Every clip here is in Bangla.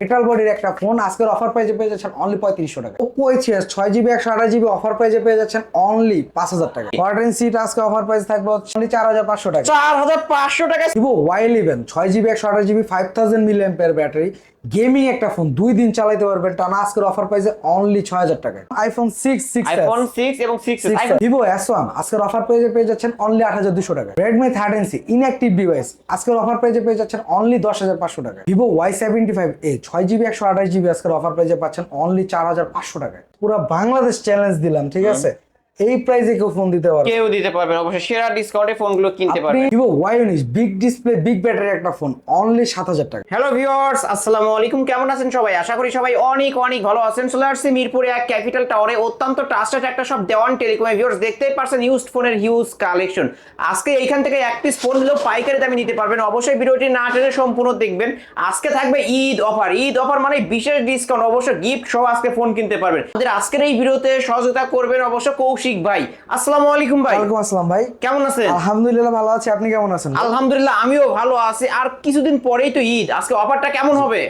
মেটাল বডির একটা ফোন আজকের অফার প্রাইজে পেয়ে যাচ্ছেন অনলি 3500 টাকা। Oppo A6s 6GB 128GB offer প্রাইজে পেয়ে যাচ্ছেন অনলি 5000 টাকা। কোয়ার্টার সিট আজকে অফার প্রাইস থাকবে অনলি 4500 টাকা। 4500 টাকা। Vivo Y11 6GB 128GB 5000 mAh battery gaming একটা ফোন 2 দিন চালাতে পারবেন টানা আজকের অফার প্রাইসে অনলি 6000 টাকা। iPhone 6 আইফোন 6 এবং 6s Vivo S1 আজকের অফার প্রাইসে পেয়ে যাচ্ছেন অনলি 8200 টাকা। Redmi 13C ইনঅ্যাক্টিভ ডিভাইস আজকের অফার প্রাইসে পেয়ে যাচ্ছেন অনলি 10500 টাকা। Vivo Y75A 6GB 128GB আজকের অফার প্রাইসে পাচ্ছেন অনলি 4500 টাকায়। পুরো বাংলাদেশ চ্যালেঞ্জ দিলাম, ঠিক আছে? এই প্রাইসে কেউ ফোন দিতে পারবে, কেউ দিতে পারবেন অবশ্যই সেরা ডিসকাউন্টে ফোনগুলো কিনতে পারবেন। Vivo Y19 big display big battery একটা ফোন অনলি 7000 টাকা। হ্যালো ভিউয়ার্স, আসসালামু আলাইকুম। কেমন আছেন সবাই? আশা করি সবাই অনেক অনেক ভালো আছেন। চলে আসছি মিরপুরে এক ক্যাপিটাল টাওয়ারে অত্যন্ত ট্রাস্টেড একটা শপ দেওয়ান টেলিকমে। ভিউয়ার্স দেখতেই পারছেন ইউজড ফোনের হিউজ কালেকশন। আজকে এইখান থেকে এক পিস ফোন নিলেও পাইকারি দামে নিতে পারবেন। অবশ্যই ভিডিওটি না টেনে সম্পূর্ণ দেখবেন। আজকে থাকবে ঈদ অফার। ঈদ অফার মানে বিশেষ ডিসকাউন্ট, অবশ্য গিফট সহ আজকে ফোন কিনতে পারবেন। আমাদের আজকের এই ভিডিওতে সহযোগিতা করবেন অবশ্য কৌশিক ভাই। আসসালামু আলাইকুম ভাই। ওয়ালাইকুম আসসালাম ভাই, কেমন আছেন? আলহামদুলিল্লাহ ভালো আছি, আপনি কেমন আছেন? আলহামদুলিল্লাহ আমিও ভালো আছি। আর কিছুদিন পরেই তো ঈদ, আজকে অফারটা কেমন হবে?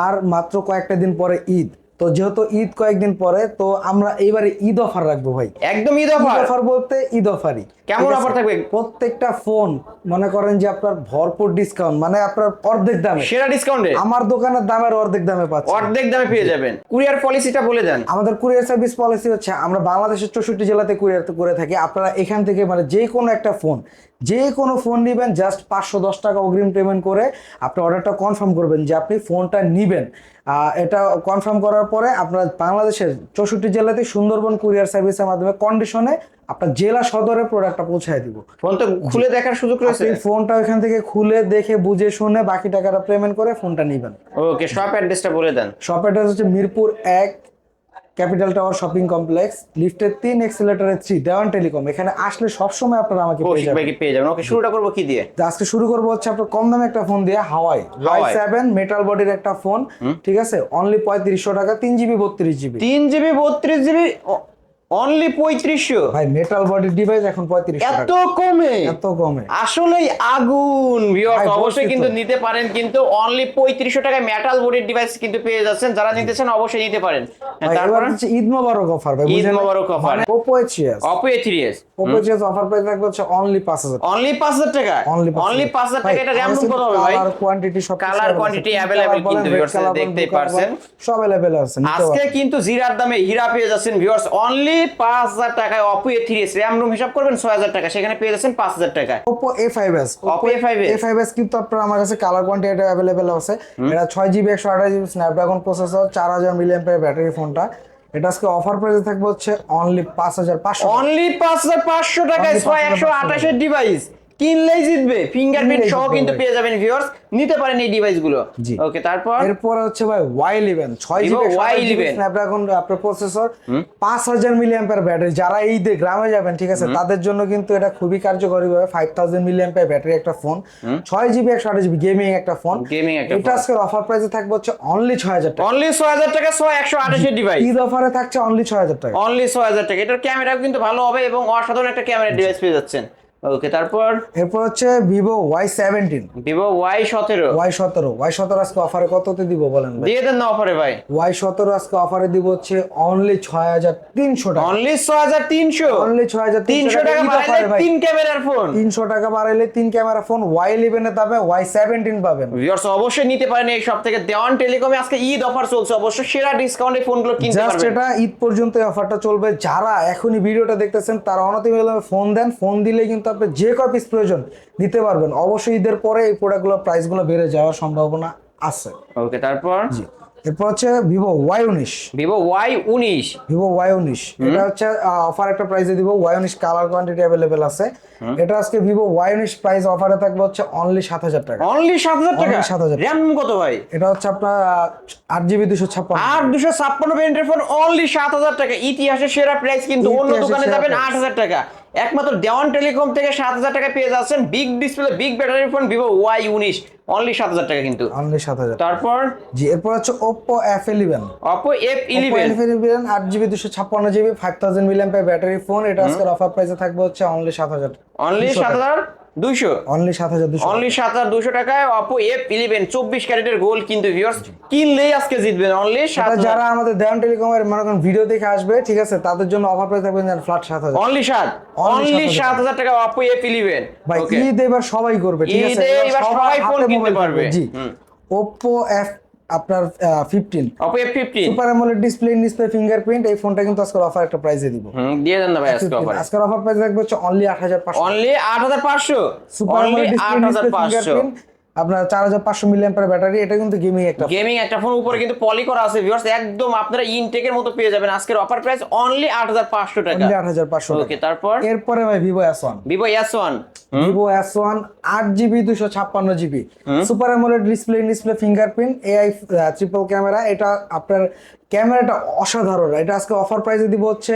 আর মাত্র কয়েকটা দিন পরে ঈদ, তো যেহেতু ঈদ কয়েকদিন পরে, তো আমরা এইবারে ঈদ অফার রাখবো ভাই। একদম ঈদ ঈদ অফার। অফার বলতে ঈদ অফারই। কেমন ঠিক আছে? অফার থাকবে? প্রত্যেকটা ফোন মনে করেন যে আপনার ভরপুর ডিসকাউন্ট, মানে আপনার অর্ধেক দামে, সেরা ডিসকাউন্টে আমার দোকানের দামের অর্ধেক দামে পাচ্ছেন। অর্ধেক দামে পেয়ে যাবেন। কুরিয়ার পলিসিটা বলে দেন। আমাদের কুরিয়ার সার্ভিস পলিসি হচ্ছে আমরা বাংলাদেশের 64 জেলাতে কুরিয়ার করে থাকি। আপনারা এখান থেকে মানে যে কোনো ফোন নেবেন, জাস্ট 510 টাকা অগ্রিম পেমেন্ট করে আপনি অর্ডারটা কনফার্ম করবেন যে আপনি ফোনটা নেবেন। এটা কনফার্ম করার পরে আপনারা বাংলাদেশের 64 জেলাতে সুন্দরবন কুরিয়ার সার্ভিসের মাধ্যমে কন্ডিশনে আপনার জেলা সদরে প্রোডাক্টটা পৌঁছায় দিব। ফোন তো খুলে দেখার সুযোগ রয়েছে। আপনি ফোনটা ওইখান থেকে খুলে দেখে বুঝে শুনে বাকি টাকাটা পেমেন্ট করে ফোনটা নেবেন। ওকে, শপ অ্যাড্রেসটা বলে দেন। শপ অ্যাড্রেস হচ্ছে Mirpur 1 capital tower shopping complex, লিফটের 3 এক্সিলেটরে 3 দেওয়ান টেলিকম। এখানে আসলে সবসময় আপনারা আমাকে পেয়ে কৌশিক যাবেন। ভাইকে পেয়ে যাবেন। ওকে, শুরুটা করবো কি দিয়ে? তো আজকে শুরু করবো হচ্ছে আপনার কম দামে একটা ফোন দিয়ে, হাওয়াই Y7 মেটাল বডির একটা ফোন, ঠিক আছে? অনলি 3500 টাকা, 3GB 32GB। 3GB 32GB only 3500। ভাই মেটাল বডির ডিভাইস এখন 3500 এত টাকা, কমে? এত কমে আসলেই আগুন। ভিউয়ার্স ভাই, অবশ্যই বলছি কিন্তু তো। নিতে পারেন, কিন্তু অনলি 3500 টাকায় মেটাল বডির ডিভাইস কিন্তু পেয়ে যাচ্ছেন। যারা নিতেছেন অবশ্যই নিতে পারেন। ভাই তারপর এবার হচ্ছে ঈদ মোবারক অফার ভাই, ঈদ বুঝেন? মোবারক offer। Oppo A6s Oppo A3s Oppo A3s offer price থাকবে হচ্ছে অনলি 5000 টাকা। অনলি 5000 টাকা। অনলি অনলি 5000 টাকা। এটা RAM কত হবে ভাই? কালার কোয়ান্টিটি সব কালার কোয়ান্টিটি अवेलेबल কিন্তু ভিউয়ার্স দেখতেই পারছেন। সব अवेलेबल আছে। আজকে কিন্তু জিরার দামে হীরা পেয়ে যাচ্ছেন ভিউয়ার্স। অনলি 5000 টাকায় Oppo A3s RAM রুম হিসাব করবেন 6000 টাকা, সেখানে পেয়ে যাচ্ছেন 5000 টাকা। Oppo A5s Oppo A5s A5s কিন্তু আপনার আমার কাছে কালার কোয়ান্টিটি এটা अवेलेबल আছে। এটা 6GB 128GB Snapdragon processor, 4000 mAh battery ফোনটা। এটা আজকে অফার প্রাইসে থাকবে হচ্ছে অনলি 5500 অনলি 5500 টাকায় 128 এর ডিভাইস কিনলেই জিতবে। ফিঙ্গারপ্রিন্ট সহ কিন্তু পেয়ে যাবেন ভিউয়ার্স। নিতে পারেন এই ডিভাইসগুলো। জি। ওকে, তারপর এরপর হচ্ছে ভাই Y11 6GB Y11 স্ন্যাপড্রাগন আপনার প্রসেসর, 5000 mAh ব্যাটারি। যারা এই গ্রামে যাবেন, ঠিক আছে, তাদের জন্য কিন্তু এটা খুবই কার্যকরী হবে। 5000 mAh ব্যাটারি একটা ফোন, 6GB 128GB গেমিং একটা ফোন। গেমিং একটা এটা আজকে অফার প্রাইসে থাকবে হচ্ছে অনলি 6000 টাকা। অনলি 6000 টাকা 128 এর ডিভাইস। ঈদ অফারে থাকছে অনলি 6000 টাকা। অনলি 6000 টাকা। এটার ক্যামেরাও কিন্তু ভালো হবে এবং অসাধারণ একটা ক্যামেরা ডিভাইস পেয়ে যাচ্ছেন। ওকে, তারপর এরপর হচ্ছে Vivo Y17 Vivo Y17 আজকে অফারে কততে দিব বলেন ভাই? দিয়ে দেন না অফারে ভাই। Y17 আজকে অফারে দিব হচ্ছে অনলি 6300 টাকা। অনলি 6300। অনলি 6300 টাকা বাড়াইলে ভাই। 3 ক্যামেরার ফোন। 300 টাকা বাড়াইলে 3 ক্যামেরা ফোন। Y11 এর দামে Y17 পাবেন। ভিউয়ার্স অবশ্যই নিতে পারেন এই সব থেকে। দেওয়ান টেলিকমে আজকে ঈদ অফার চলছে, অবশ্যই সেরা ডিসকাউন্টে ফোনগুলো কিনতে জাস্ট পারবেন। এটা ঈদ পর্যন্ত এই অফারটা চলবে। যারা এখনই ভিডিওটা দেখতেছেন তারা অনতিবিলম্বে ফোন দেন। ফোন দিলে কিন্তু আপনি যে কয় পিস প্রয়োজন নিতে পারবেন। অবশ্যই ঈদের পরে এই প্রোডাক্টগুলোর প্রাইসগুলো বেড়ে যাওয়ার সম্ভাবনা আছে। ওকে, তারপর জি। এরপর হচ্ছে Vivo Y19 এটা হচ্ছে অফার একটা প্রাইসে দিব। Y19 কালার কোয়ান্টিটি अवेलेबल আছে। এটা আজকে Vivo Y19 প্রাইস অফারে থাকবে হচ্ছে অনলি 7000 টাকা। অনলি 7000 টাকা। Only 7000 টাকা। RAM কত ভাই? এটা হচ্ছে আপনার 8GB 256 আর 256 ভেরিয়েন্টের ফোন অনলি 7000 টাকা। ইতিহাসের সেরা প্রাইস কিন্তু। অন্য ইতিহাসের দোকানে সেরা যাবেন price। 8000 টাকা। একমাত্র দেওয়ান টেলিকম থেকে 7000 টাকা পেয়ে যাচ্ছেন big display big battery phone Vivo Y19 only 7000 টাকা কিন্তু। অনলি 7000। তারপর জি, এরপর হচ্ছে Oppo F11 Oppo F11 8GB 256GB 5000 mAh battery phone. এটা আজকের অফার প্রাইসে থাকবে হচ্ছে অনলি 7000। অনলি 7000 200 অনলি 7200 অনলি 7200 টাকায় Oppo F11 24 ক্যারেটের গোল্ড কিন্তু ভিউয়ার্স কিনলেই আজকে জিতবেন অনলি 7000 যারা আমাদের দেওয়ান টেলিকমের মনে করেন ভিডিও দেখে আসবে, ঠিক আছে, তাদের জন্য অফার প্রাইস থাকবে ফ্ল্যাট 7000 অনলি 7 অনলি 7000 টাকা Oppo F11 ভাই। ওকে ঈদ এবার সবাই করবে, ঠিক আছে, ঈদে এবার সবাই ফোন কিনতে পারবে জি। Oppo F আপনার 15 Oppo F15 super AMOLED display fingerprint, এই ফোনটা কিন্তু আজকে অফার একটা প্রাইসে দিব। দিয়ে দেন না ভাই আজকে অফার আজকের অফার প্রাইস থাকবে হচ্ছে only 8500, only 8500 super only AMOLED display 8500 fingerprint, আপনার 4500 মিলিঅ্যাম্পিয়ার ব্যাটারি। এটা কিন্তু গেমিং একটা গেমিং একটা ফোন, উপরে কিন্তু পলি করা আছে ভিউয়ার্স, একদম আপনারা ইনটেকের মতো পেয়ে যাবেন। আজকের অফার প্রাইস অনলি 8500 টাকা, অনলি 8500 ওকে। তারপর এরপরে ভাই Vivo S1, Vivo S1 Vivo S1 8GB 256GB super AMOLED display fingerprint AI triple camera. এটা আপনার ক্যামেরাটা অসাধারণ। এটা আজকে অফার প্রাইসে দিব হচ্ছে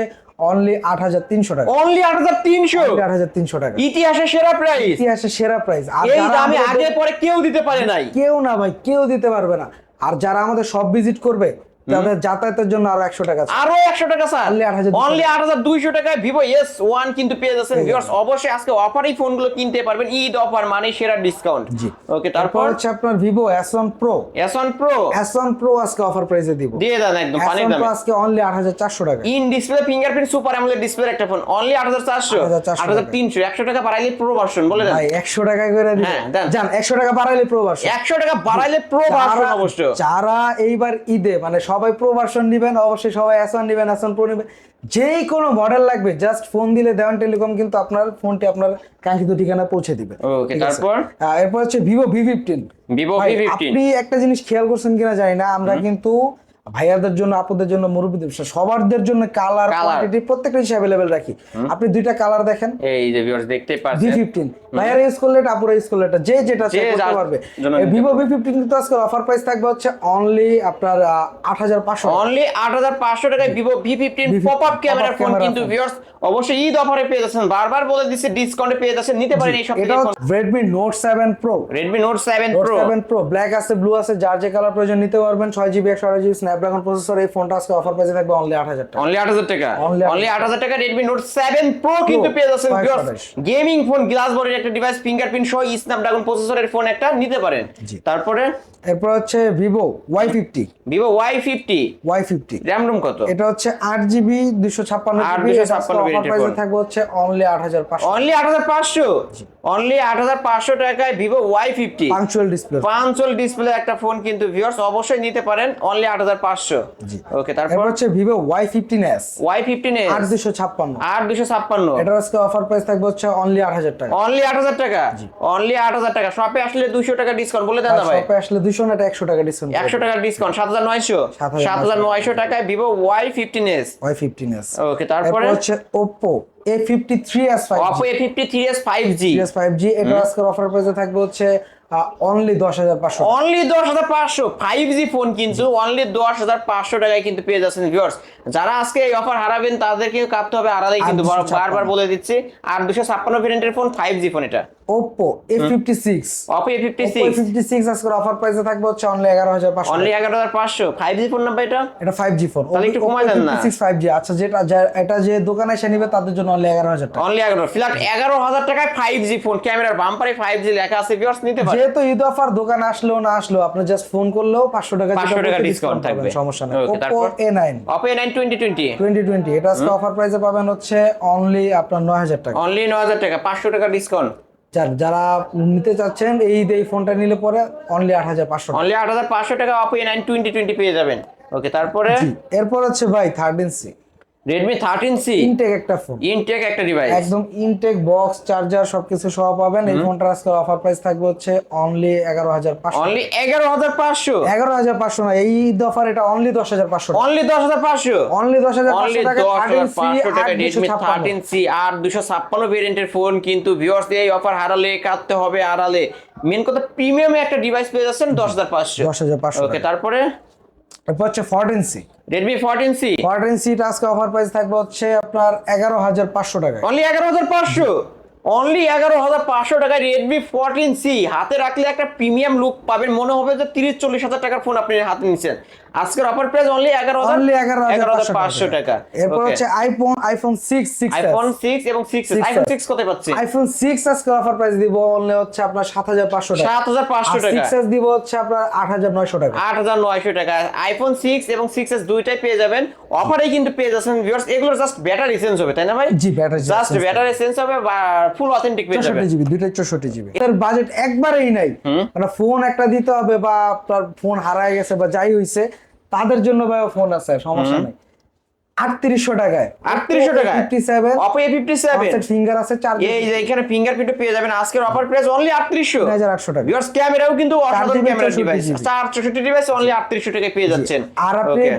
অনলি 8300 টাকা, অনলি 8300 8300 টাকা, ইতিহাসের সেরা প্রাইস, ইতিহাসের সেরা প্রাইস। আর এই যারা দামে আমাদের- আগে পরে কেউ দিতে পারে নাই, কেউ না ভাই, কেউ দিতে পারবে না। আর যারা আমাদের সব ভিজিট করবে তাদের যাতায়াতের জন্য আরো 100 টাকা আছে। আরো 100 টাকা স্যার, Only 8200 অনলি 8200 টাকায় Vivo S1 কিন্তু পেয়ে যাচ্ছেন ভিউয়ার্স। অবশ্যই আজকে অফারই ফোনগুলো কিনতে পারবেন, ঈদ অফার মানে সেরা ডিসকাউন্ট। জি। ওকে, তারপর তারপর হচ্ছে আপনার Vivo S1 Pro, S1 Pro S1 Pro আজকে অফার প্রাইসে দিব। দিয়ে দেন একদম পানির S1 Pro দামে। আজকে অনলি 8400 টাকা, in display fingerprint super AMOLED display একটা ফোন অনলি 8400 8400 8300 100 টাকা বাড়াইলে প্রো ভার্সন বলে দেন ভাই 100 টাকা করে দিবেন। হ্যাঁ, দেন। জান 100 টাকা বাড়াইলে প্রো ভার্সন, 100 টাকা বাড়াইলে প্রো ভার্সন অবশ্য। যারা এইবার ঈদে মানে সবাই প্রো ভার্সন নেবেন, অবশ্যই সবাই S1 নেবেন, S1 Pro নেবেন। যেই কোনো মডেল লাগবে জাস্ট ফোন দিলে দেওয়ান টেলিকম কিন্তু আপনার ফোনটি আপনার কাঙ্ক্ষিত ঠিকানায় পৌঁছে দিবে। ওকে, তারপর এরপর হচ্ছে ভিভো V15। Vivo ভাই, V15 আপনি একটা জিনিস খেয়াল করছেন কিনা জানি না, আমরা কিন্তু ভাইয়াদের জন্য, আপুদের জন্য, মুরব্বীদের সবার জন্য কালার কোয়ান্টিটি প্রত্যেকটা হিসেবে अवेलेबल রাখি। আপনি দুইটা কালার দেখেন, এই যে ভিউয়ার্স দেখতে পাচ্ছেন V15 ভাইয়ার ইউজ করলে এটা, আপুরা ইউজ করলে এটা, যে যেটা যে করতে যার পারবে। জন্য এই ভিভো V15 কিন্তু আজকে অফার প্রাইস থাকবে হচ্ছে অনলি আপনার 8500 অনলি 8500 টাকায় Vivo V15 pop up camera phone কিন্তু ভিউয়ার্স অবশ্যই ঈদ অফারে পেয়ে যাচ্ছেন। বারবার বলে দিচ্ছে ডিসকাউন্টে পেয়ে যাচ্ছেন, নিতে পারেন এই সব এটা Redmi Note 7 Pro, Redmi Note 7 Note Pro 7 Pro black আছে, ব্লু আছে, যার যে কালার প্রয়োজন নিতে পারবেন। 6GB 128GB Snapdragon processor. এই ফোনটা আজকে অফার প্রাইসে থাকবে অনলি 8000 টাকা, অনলি 8000 টাকা, Only অনলি 8000 টাকা Redmi Note 7 Pro কিন্তু পেয়ে যাচ্ছেন ভিউয়ার্স। 528 গেমিং ফোন, গ্লাস বডির একটা ডিভাইস, ফিঙ্গারপ্রিন্ট সহ স্ন্যাপড্রাগন প্রসেসরের ফোন একটা নিতে পারেন। তারপরে এরপর হচ্ছে Vivo Y50, Vivo Y50 Y50 RAM room কত? এটা হচ্ছে 8GB 256GB, 256 অফার variant প্রাইসে ফোন। থাকবে হচ্ছে অনলি 8500, অনলি 8500, অনলি 8500 টাকায় Vivo Y50 পাঞ্চুয়াল ডিসপ্লে। পাঁচল ডিসপ্লে একটা ফোন কিন্তু ভিউয়ার্স অবশ্যই নিতে পারেন অনলি 8500। জি। ওকে, এরপর তারপর হচ্ছে ভিভো Y15s Y15s 8256, 8256 এটা আজকে অফার প্রাইস থাকবে হচ্ছে অনলি 8000 টাকা। অনলি 8000 টাকা, অনলি 8000 টাকা। শপে আসলে 200 টাকা ডিসকাউন্ট বলে দেন না ভাই, শপে আসলে 200 না 100 টাকা ডিসকাউন্ট, 100 টাকার ডিসকাউন্ট 7900, 7900 টাকায় Vivo Y15s। Y15s। ওকে, তারপরে এরপর হচ্ছে Oppo A53s 5G, Oppo A53s 5G 5G এটা আজকে অফার প্রাইসে থাকবে হচ্ছে অনলি 10500, অনলি 10500 5G ফোন কিন্তু অনলি 10500 টাকায় কিন্তু পেয়ে যাচ্ছেন ভিউয়ার্স। যারা আজকে এই অফার হারাবেন তাদেরকে কাটতে হবে আড়ালেই কিন্তু, 856 বারবার বলে দিচ্ছি। আর 256 ভেরিয়েন্টের ফোন 5G ফোন এটা Oppo A56, Oppo A56 A56 আজকে অফার প্রাইসে থাকবে হচ্ছে অনলি 11500, অনলি 11500 5G ফোন না ভাই এটা? এটা 5G ফোন। তাহলে একটু কমায় দেন না। 56 5G, আচ্ছা এটা যে দোকানে এসে নিবে তাদের জন্য অনলি 11000 টাকা। অনলি 11 ফ্ল্যাট 11000 টাকায় 5G ফোন, ক্যামেরার বাম্পারে 5G লেখা আছে ভিউয়ার্স, নিতে পারেন। যেহেতু ঈদ অফার দোকানে আসলেও না আসলেও আপনি জাস্ট ফোন করলেও 500 টাকা 500 টাকা ডিসকাউন্ট থাকবে, সমস্যা নেই। ওকে, Oppo তারপর A9 Oppo A9 2020 2020 এটা আজকে অফার প্রাইসে পাবেন হচ্ছে অনলি আপনার 9000 টাকা। অনলি 9000 টাকা, 500 টাকা ডিসকাউন্ট। যারা নিতে চাচ্ছেন এই ফোনটা নিলে পরে অনলি 8500 টাকা। অনলি 8500 টাকা Oppo A9 2020 পেয়ে যাবেন। ওকে, তারপরে জি। এরপর হচ্ছে ভাই 13C, Redmi 13C ইনটেক একটা ফোন, ইনটেক একটা ডিভাইস, একদম ইনটেক বক্স চার্জার সবকিছু সহ পাবেন। এই ফোনটার আজকে অফার প্রাইস থাকবে হচ্ছে অনলি 11500, অনলি 11500, 11500 না, এই ঈদ অফার এটা অনলি 10500 টাকা, অনলি 10500, অনলি 10500 অনলি টাকা। 10500 টাকা Redmi 13C 13C আর 256 ভেরিয়েন্টের ফোন কিন্তু ভিউয়ার্স এই অফার হারালে কাটতে হবে আড়ালে। মেন কথা প্রিমিয়ামে একটা ডিভাইস পেয়ে যাচ্ছেন 10500। 10500 ওকে, তারপরে এরপর হচ্ছে 14C, Redmi 14C 14C টা আজকে অফার প্রাইস থাকবে হচ্ছে আপনার 11500 টাকা, অনলি 11500, অনলি 11500 টাকায় Redmi 14C হাতে রাখলে একটা প্রিমিয়াম লুক পাবেন, মনে হবে যে 30-40 হাজার টাকার ফোন আপনি হাতে নিচ্ছেন। আজকের অফার প্রাইস অনলি 11000 অনলি 11500 টাকা। এরপর Okay. হচ্ছে আইফোন 6 আইফোন 6 এবং 6s, আইফোন 6 কত পাচ্ছি? আইফোন 6 আজকে অফার প্রাইস দিব অনলি হচ্ছে আপনার 7500 টাকা। 7500 টাকা। 6s দিব হচ্ছে আপনার 8900 টাকা। 8900 টাকা। আইফোন 6 এবং 6s দুইটাই পেয়ে যাবেন অফারেই কিন্তু পেয়ে যাচ্ছেন ভিউয়ার্স। এগুলো জাস্ট ব্যাটারি চেঞ্জ হবে তাই না ভাই? জি, ব্যাটারি জাস্ট ব্যাটারি চেঞ্জ হবে বা ফুল অথেন্টিক পেয়ে যাবেন। 64 জিবি, দুইটাই 64 জিবি। এর বাজেট একবারেই নাই, মানে ফোন একটা দিতে হবে বা আপনার ফোন হারায় গেছে বা যাই হইছে তাদের জন্য ভাই ফোন আছে, সমস্যা নাই। 3800 টাকায় 3800 টাকায় 57 Oppo A57 ফিঙ্গার আছে, চার এই যে এখানে ফিঙ্গারপ্রিন্ট পেয়ে যাবেন। আজকের অফার প্রাইস অনলি 3800 3800 টাকা। ভিউয়ার্স ক্যামেরাও কিন্তু অসাধারণ GB camera 64 device, GB 464 device only 3800 টাকায় পেয়ে যাচ্ছেন। আর আপনি ওকে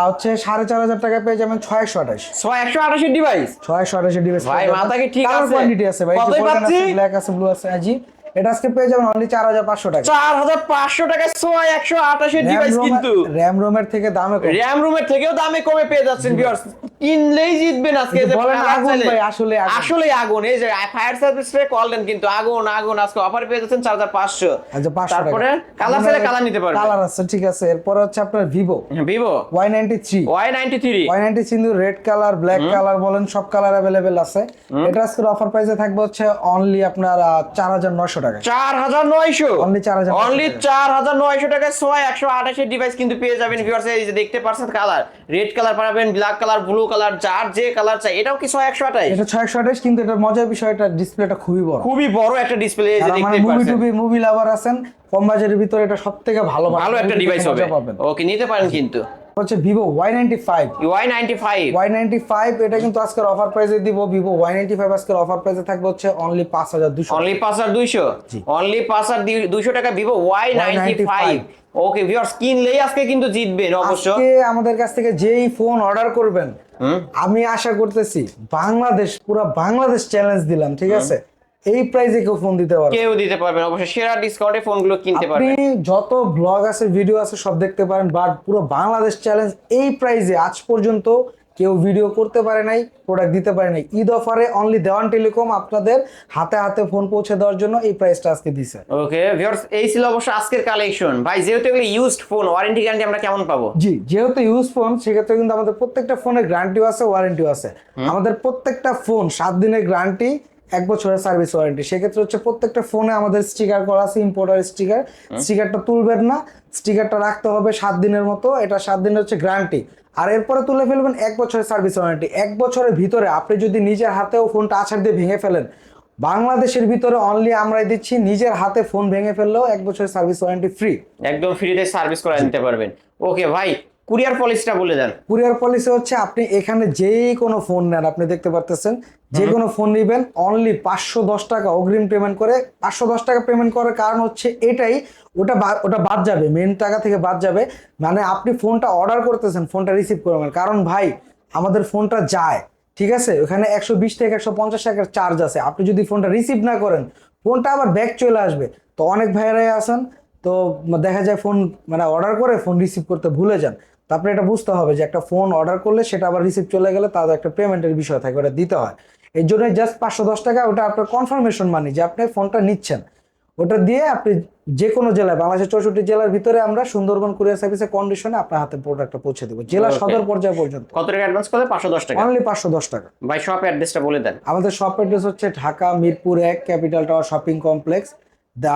হচ্ছে 4500 টাকায় পেয়ে যাবেন 6128 128 এর ডিভাইস। 6128 ডিভাইস। ভাই, মাথা কি ঠিক আছে? কোয়ান্টিটি আছে ভাই, কতই পাচ্ছি? ব্ল্যাক আছে, ব্লু আছে। জি, এটা আজকে পেয়ে যাবেন অনলি 4500 টাকা। 4500 টাকায় 128 এর ডিভাইস কিন্তু র‍্যাম রোমের থেকে দামে কম। র‍্যাম রুমের থেকেও দামে কমে পেয়ে যাচ্ছেন ভিউয়ার্স। কিনলেই জিতবেন আজকে। কিন্তু বলেন কালার আগুন চাইলে। ভাই, আসলে আগুন। আসলে আগুন। এই যে ফায়ার সার্ভিস রে কল দেন কিন্তু আগুন আগুন। আজকে অফার পেয়ে যাচ্ছেন 4500। আচ্ছা, 500 টাকা। তারপরে কালার চাইলে কালার নিতে পারবেন। কালার আছে, ঠিক আছে। এরপর হচ্ছে আপনার ভিভো ভিভো Y93 Y93 কিন্তু রেড কালার, ব্ল্যাক কালার বলেন সব কালার अवेलेबल আছে। এটা আজকে অফার প্রাইসে থাকবে হচ্ছে অনলি আপনার 4900 টাকা। 4900 Only 4900 অনলি 4900 টাকায় 128 এর ডিভাইস কিন্তু পেয়ে যাবেন ভিউয়ার্স। এই যে দেখতে পাচ্ছেন কালার, রেড কালার পাবেন, ব্ল্যাক কালার, ব্লু কালার, যার যে কালার চাই। এটাও কি 128? এটা 6128, কিন্তু এটা মজার বিষয়, এটা ডিসপ্লেটা খুবই বড়, খুবই বড় একটা ডিসপ্লে। এই যে মানে দেখতে পাচ্ছেন মুভি লাভার আছেন, কম বাজেটের ভিতরে এটা সবথেকে ভালো ভালো একটা ডিভাইস হবে। পাবেন। ওকে, নিতে পারেন কিন্তু। হচ্ছে ভিভো Y95 Y95 এটা কিন্তু আজকের অফার প্রাইসে দিব। ভিভো Y95 আজকের অফার প্রাইসে থাকবে হচ্ছে অনলি 5200। অনলি 5200 অনলি 5200 টাকা ভিভো Y95। ওকে ভিউয়ার্স, কিনলেই আজকে কিন্তু জিতবেন অবশ্যই। আজকে আমাদের কাছ থেকে যেই ফোন অর্ডার করবেন, আমি আশা করতেছি পুরো বাংলাদেশ চ্যালেঞ্জ দিলাম, ঠিক আছে? এই প্রাইসে কেউ ফোন দিতে পারবে, কেউ দিতে পারবেন অবশ্যই। সেরা ডিসকাউন্টে ফোনগুলো কিনতে আপনি পারবেন। যত ব্লগ আছে, ভিডিও আছে, সব দেখতে পারেন, বাট পুরো বাংলাদেশ চ্যালেঞ্জ এই প্রাইসে আজ পর্যন্ত কেউ ভিডিও করতে পারে নাই, প্রোডাক্ট দিতে পারে নাই। ঈদ অফারে অনলি দেওয়ান টেলিকম আপনাদের হাতে হাতে ফোন পৌঁছে দেওয়ার জন্য এই প্রাইসটা আজকে দিছে। ওকে ভিউয়ার্স, এই ছিল অবশ্য আজকের কালেকশন। ভাই, যেহেতু এগুলো ইউজড ফোন, ওয়ারেন্টি গ্যারান্টি আমরা কেমন পাবো? জি, যেহেতু ইউজ ফোন, সেক্ষেত্রে কিন্তু আমাদের প্রত্যেকটা ফোনের গ্যারান্টিও আছে, ওয়ারেন্টিও আছে। আমাদের প্রত্যেকটা ফোন 7 দিনের গ্যারান্টি, 1 বছরের সার্ভিস ওয়ারেন্টি। সেক্ষেত্রে হচ্ছে প্রত্যেকটা ফোনে আমাদের স্টিকার করা আছে, ইম্পোর্টার স্টিকার। স্টিকারটা তুলবেন না, স্টিকারটা রাখতে হবে 7 দিনের মতো। এটা 7 দিনের হচ্ছে গ্যারান্টি। আর এরপরে তুলে ফেলবেন 1 বছরের সার্ভিস ওয়ারেন্টি। 1 বছরের ভিতরে আপনি যদি নিজের হাতেও ফোনটা আছাড় দিয়ে ভেঙে ফেলেন, বাংলাদেশের ভিতরে অনলি আমরাই দিচ্ছি। নিজের হাতে ফোন ভেঙে ফেললেও 1 বছরের সার্ভিস ওয়ারেন্টি ফ্রি, একদম ফ্রিতে সার্ভিস করে নিতে পারবেন। ওকে ভাই, কুরিয়ার পলিসিটা বলে দেন। কুরিয়ার পলিসি হচ্ছে আপনি এখানে যেই কোনো ফোন নেন, আপনি দেখতে পারতেছেন, যে কোনো ফোন নেবেন অনলি 510 টাকা অগ্রিম পেমেন্ট করে। 510 টাকা পেমেন্ট করার কারণ হচ্ছে এটাই, ওটা বাদ যাবে, মেন টাকা থেকে বাদ যাবে। মানে আপনি ফোনটা অর্ডার করতেছেন, ফোনটা রিসিভ করবেন। কারণ ভাই, আমাদের ফোনটা যায়, ঠিক আছে, ওখানে 120 থেকে 150 টাকার চার্জ আছে। আপনি যদি ফোনটা রিসিভ না করেন, ফোনটা আবার ব্যাক চলে আসবে। তো অনেক ভাইয়েরাই আছেন, তো দেখা যায় ফোন মানে অর্ডার করে ফোন রিসিভ করতে ভুলে যান। তারপরে এটা বুঝতে হবে যে একটা ফোন অর্ডার করলে সেটা আবার রিসিভ চলে গেলে তাদের একটা পেমেন্টের বিষয় থাকে, ওটা দিতে হয়। এই জন্য জাস্ট 510 টাকা, ওটা আপনার কনফার্মেশন মানি যে আপনি ফোনটা নিচ্ছেন। ওটা দিয়ে আপনি যে কোনো জেলায়, বাংলাদেশের 64 জেলার ভিতরে আমরা সুন্দরবন কুরিয়ার সার্ভিসে কন্ডিশনে আপনার হাতে প্রোডাক্টটা পৌঁছে দেবো, জেলা সদর পর্যায় পর্যন্ত। কত টাকা অ্যাডভান্স করলে? 510 টাকা অনলি 510 টাকা। ভাই, শপ অ্যাড্রেসটা বলে দেন। আমাদের শপ অ্যাড্রেস হচ্ছে Dhaka Mirpur 1 capital tower shopping complex,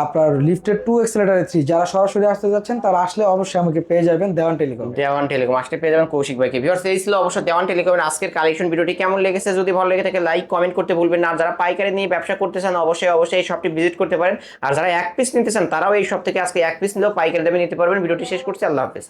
আপনার লিফটের 2 এক্সেলেটরে 3। যারা সরাসরি আসতে যাচ্ছেন তারা আসলে অবশ্যই আমাকে পেয়ে যাবেন দেওয়ান টেলিকম। দেওয়ান টেলিকম আসতে পেয়ে যাবেন কৌশিক ভাইকে। ভিউয়ার্স, এই ছিল অবশ্য দেওয়ান টেলিকমের আজকের কালেকশন। ভিডিওটি কেমন লেগেছে যদি ভালো লেগে থাকে লাইক কমেন্ট করতে ভুলবেন না। আর যারা পাইকারি নিয়ে ব্যবসা করতে চান অবশ্যই এই শপটি ভিজিট করতে পারেন। আর যারা 1 পিস নিতে চান তারাও এই শপ থেকে আজকে 1 পিস নিলেও পাইকারি দামে নিতে পারবেন। ভিডিওটি শেষ করছি, আল্লাহ হাফেজ।